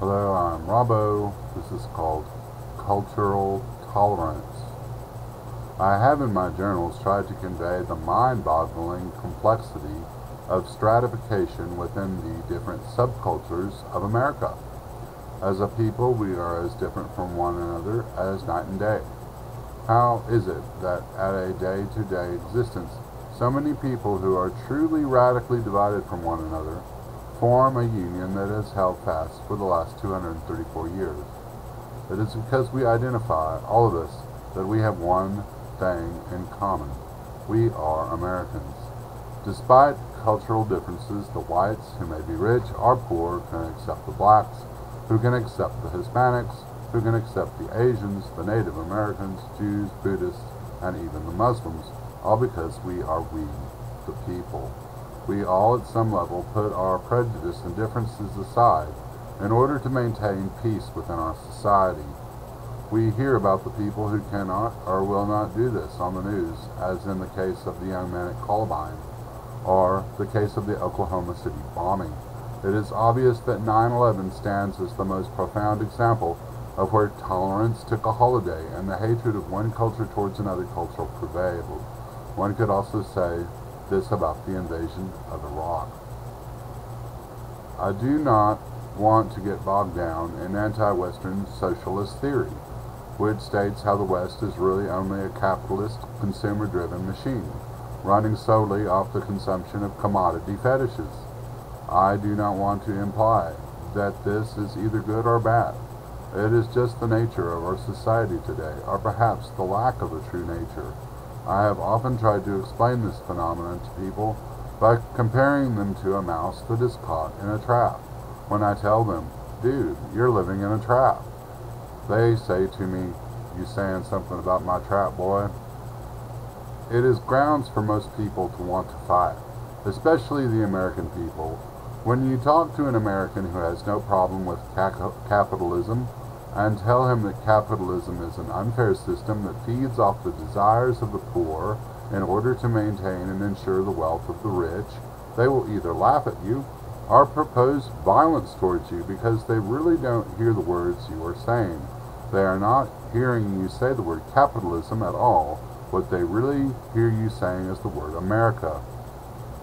Hello, I'm Robbo. This is called Cultural Tolerance. I have in my journals tried to convey the mind-boggling complexity of stratification within the different subcultures of America. As a people, we are as different from one another as night and day. How is it that at a day-to-day existence, so many people who are truly radically divided from one another form a union that has held fast for the last 234 years? It is because we identify, all of us, that we have one thing in common. We are Americans. Despite cultural differences, the whites, who may be rich or poor, can accept the blacks, who can accept the Hispanics, who can accept the Asians, the Native Americans, Jews, Buddhists, and even the Muslims, all because we are we, the people. We all at some level put our prejudice and differences aside in order to maintain peace within our society. We hear about the people who cannot or will not do this on the news, as in the case of the young man at Columbine, or the case of the Oklahoma City bombing. It is obvious that 9/11 stands as the most profound example of where tolerance took a holiday and the hatred of one culture towards another culture prevailed. One could also say this about the invasion of Iraq. I do not want to get bogged down in anti-Western socialist theory, which states how the West is really only a capitalist, consumer-driven machine, running solely off the consumption of commodity fetishes. I do not want to imply that this is either good or bad. It is just the nature of our society today, or perhaps the lack of a true nature. I have often tried to explain this phenomenon to people by comparing them to a mouse that is caught in a trap. When I tell them, "Dude, you're living in a trap," they say to me, "You saying something about my trap, boy?" It is grounds for most people to want to fight, especially the American people. When you talk to an American who has no problem with capitalism and tell him that capitalism is an unfair system that feeds off the desires of the poor in order to maintain and ensure the wealth of the rich, they will either laugh at you or propose violence towards you because they really don't hear the words you are saying. They are not hearing you say the word capitalism at all. What they really hear you saying is the word America.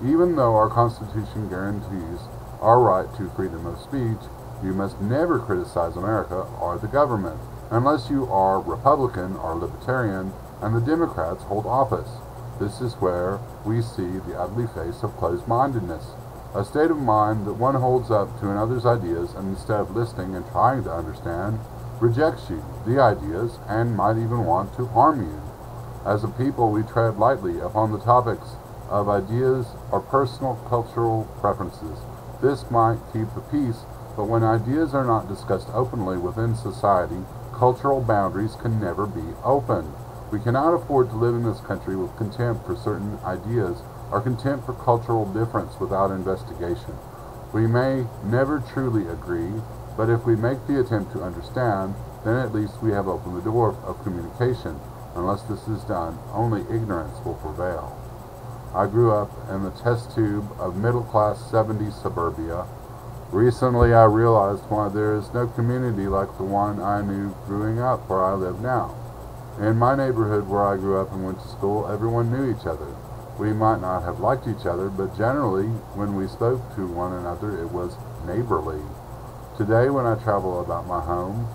Even though our Constitution guarantees our right to freedom of speech, you must never criticize America or the government, unless you are Republican or Libertarian and the Democrats hold office. This is where we see the ugly face of closed-mindedness, a state of mind that one holds up to another's ideas and instead of listening and trying to understand, rejects you, the ideas, and might even want to harm you. As a people, we tread lightly upon the topics of ideas or personal cultural preferences. This might keep the peace, but when ideas are not discussed openly within society, cultural boundaries can never be opened. We cannot afford to live in this country with contempt for certain ideas or contempt for cultural difference without investigation. We may never truly agree, but if we make the attempt to understand, then at least we have opened the door of communication. Unless this is done, only ignorance will prevail. I grew up in the test tube of middle-class 70s suburbia. Recently I realized why there is no community like the one I knew growing up where I live now. In my neighborhood where I grew up and went to school, everyone knew each other. We might not have liked each other, but generally when we spoke to one another it was neighborly. Today when I travel about my home,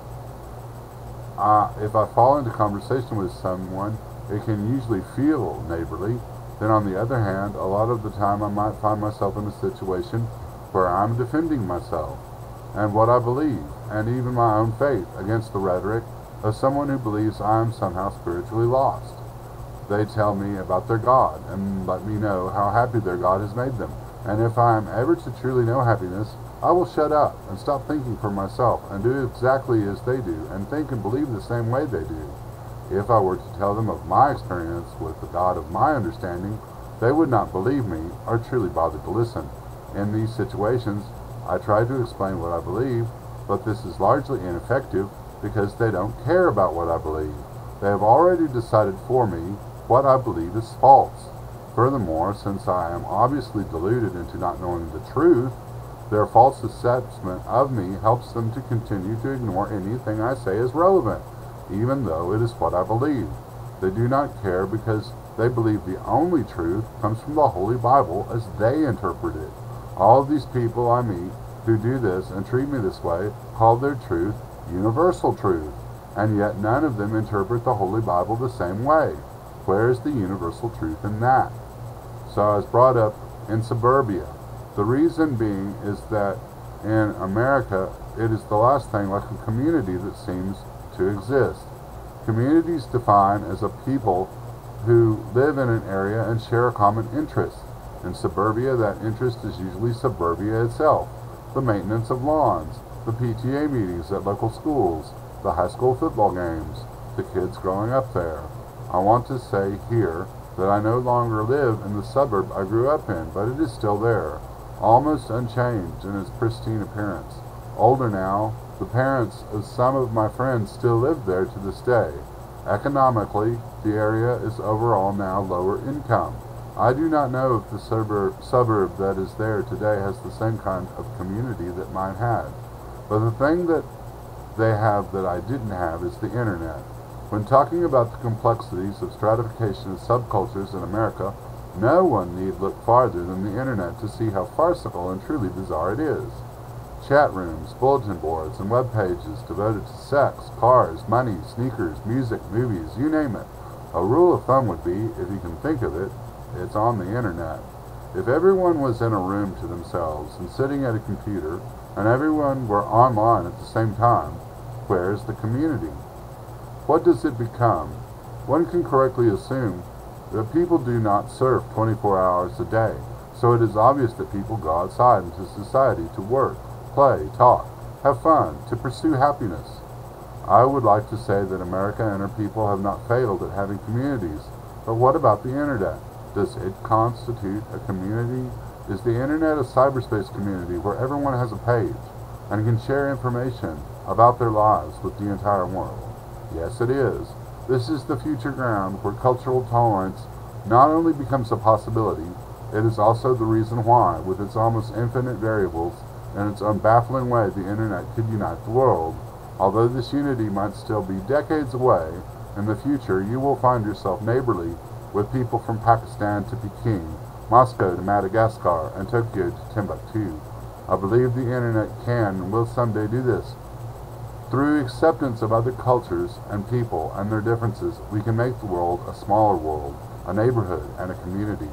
if I fall into conversation with someone, it can usually feel neighborly. Then on the other hand, a lot of the time I might find myself in a situation where I'm defending myself and what I believe, and even my own faith, against the rhetoric of someone who believes I am somehow spiritually lost. They tell me about their God and let me know how happy their God has made them. And if I am ever to truly know happiness, I will shut up and stop thinking for myself and do exactly as they do and think and believe the same way they do. If I were to tell them of my experience with the God of my understanding, they would not believe me or truly bother to listen. In these situations, I try to explain what I believe, but this is largely ineffective because they don't care about what I believe. They have already decided for me what I believe is false. Furthermore, since I am obviously deluded into not knowing the truth, Their false assessment of me helps them to continue to ignore anything I say is relevant, even though it is what I believe. They do not care because they believe the only truth comes from the Holy Bible as they interpret it. All of these people I meet who do this and treat me this way call their truth universal truth, and yet none of them interpret the Holy Bible the same way. Where is the universal truth in that? So I was brought up in suburbia. The reason being is that in America, it is the last thing like a community that seems to exist. Communities defined as a people who live in an area and share a common interest. In suburbia, that interest is usually suburbia itself. The maintenance of lawns, the PTA meetings at local schools, the high school football games, the kids growing up there. I want to say here that I no longer live in the suburb I grew up in, but it is still there, almost unchanged in its pristine appearance. Older now, the parents of some of my friends still live there to this day. Economically, the area is overall now lower income. I do not know if the suburb that is there today has the same kind of community that mine had. But the thing that they have that I didn't have is the internet. When talking about the complexities of stratification of subcultures in America, no one need look farther than the internet to see how farcical and truly bizarre it is. Chat rooms, bulletin boards, and web pages devoted to sex, cars, money, sneakers, music, movies, you name it. A rule of thumb would be, if you can think of it, it's on the internet. If everyone was in a room to themselves and sitting at a computer, and everyone were online at the same time, where is the community? What does it become? One can correctly assume that people do not surf 24 hours a day, so it is obvious that people go outside into society to work, play, talk, have fun, to pursue happiness. I would like to say that America and her people have not failed at having communities, but what about the internet? Does it constitute a community? Is the internet a cyberspace community where everyone has a page and can share information about their lives with the entire world? Yes, it is. This is the future ground where cultural tolerance not only becomes a possibility, it is also the reason why, with its almost infinite variables and its own baffling way, the internet could unite the world. Although this unity might still be decades away, in the future you will find yourself neighborly with people from Pakistan to Peking, Moscow to Madagascar, and Tokyo to Timbuktu. I believe the internet can and will someday do this. Through acceptance of other cultures and people and their differences, we can make the world a smaller world, a neighborhood, and a community.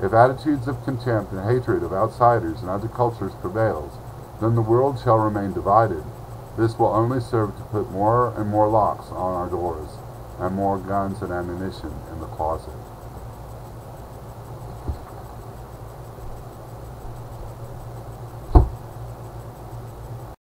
If attitudes of contempt and hatred of outsiders and other cultures prevails, then the world shall remain divided. This will only serve to put more and more locks on our doors, and more guns and ammunition in the closet.